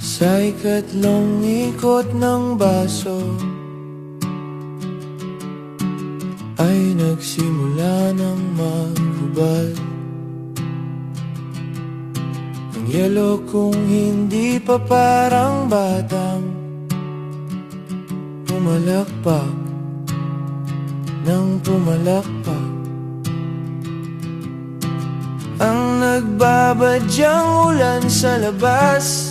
Sa ikatlong ikot ng baso ay nagsimula ng maghubad ang yelo kung hindi pa parang batang pumalakpak ng pumalakpak. Ang nagbabadyang ulan sa labas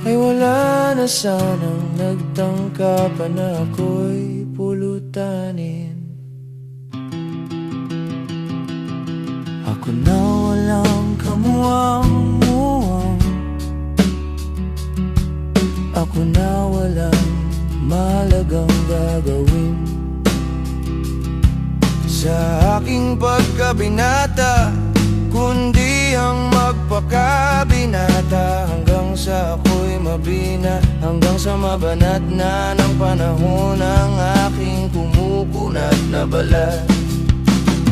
ay wala na sanang nagtangka pa na ako'y pulutanin. Ako na walang kamuwang-muwang, ako na walang mahalagang gagawin sa aking pagkabinata, kundi ang magpakabinata hanggang sa ako'y mabina, hanggang sa mabanat na ng panahon ang aking kumukunat na balat.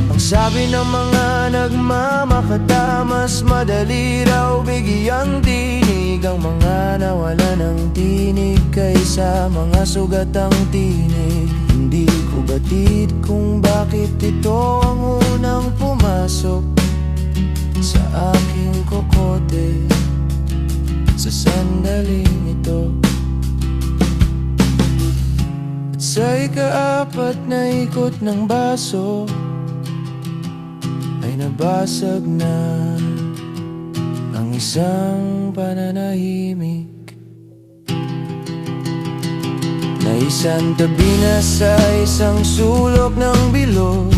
Ang sabi ng mga nagmamakata, mas madali raw bigyang dinig ang mga nawala ng tinig kaysa mga sugatang tinig. Hindi ko batid kung bakit ito ang unang pumasok sa aking kokote sa sandaling ito. At sa ikaapat na ikot ng baso ay nabasag na ang isang pananahimik na isang tabi na sa isang sulok ng bilog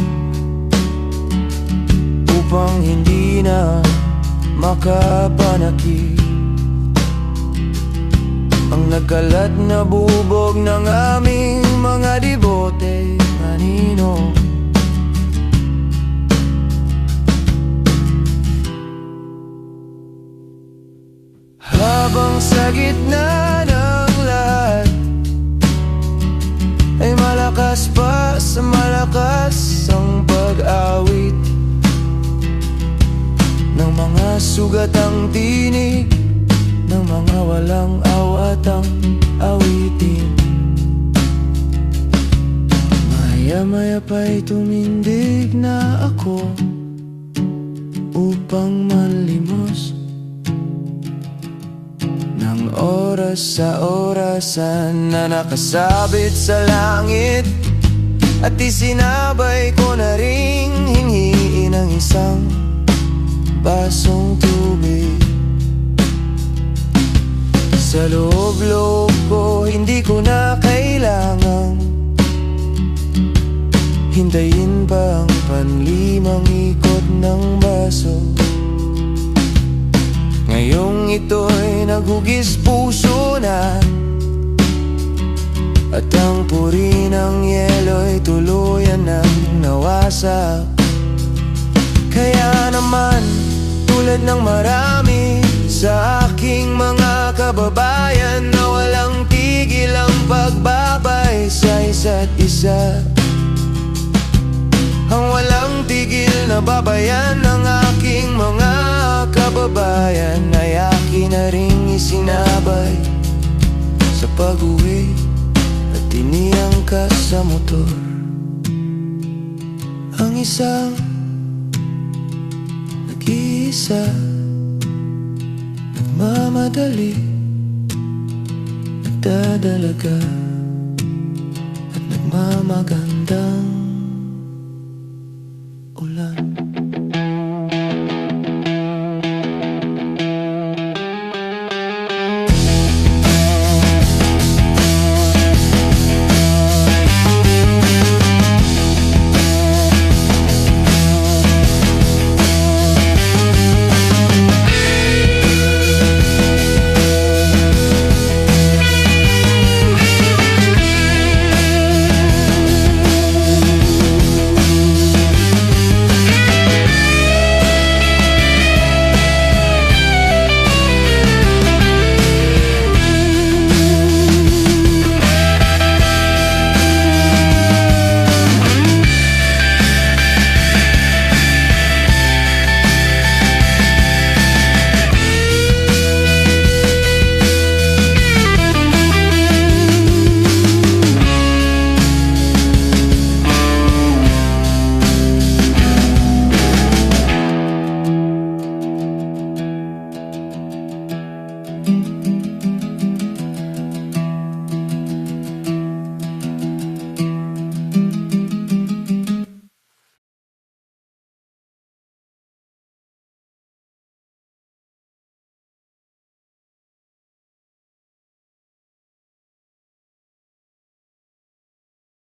upang hindi na makapanakit ang nagkalat na bubog ng aming mga dibote kanino. Habang sa gitna ng lahat ay malakas pa sa malakas ang pag-awit ng mga sugatang tinig ng mga walang awatang awitin. Maya-maya pa'y tumindig na ako upang manlimos ng oras sa orasan na nakasabit sa langit, at isinabay ko na ring hingiin ang isang basong tubig. Sa loob-loob ko, hindi ko na kailangang hintayin pa ang panlimang ikot ng baso. Ngayong ito'y naghugis puso na, at ang puri ng yelo'y tuluyan ng nawasak. Kaya naman, tulad ng marami sa aking mga kababayan na walang tigil ang pagbabay sa isa't isa, ang walang tigil na babayan ng aking mga kababayan ay akin na ring isinabay sa pag-uwi at tiniyang ka sa motor. Ang isang nag-iisa, nagmamadali, nagdadalaga at nagmamagandang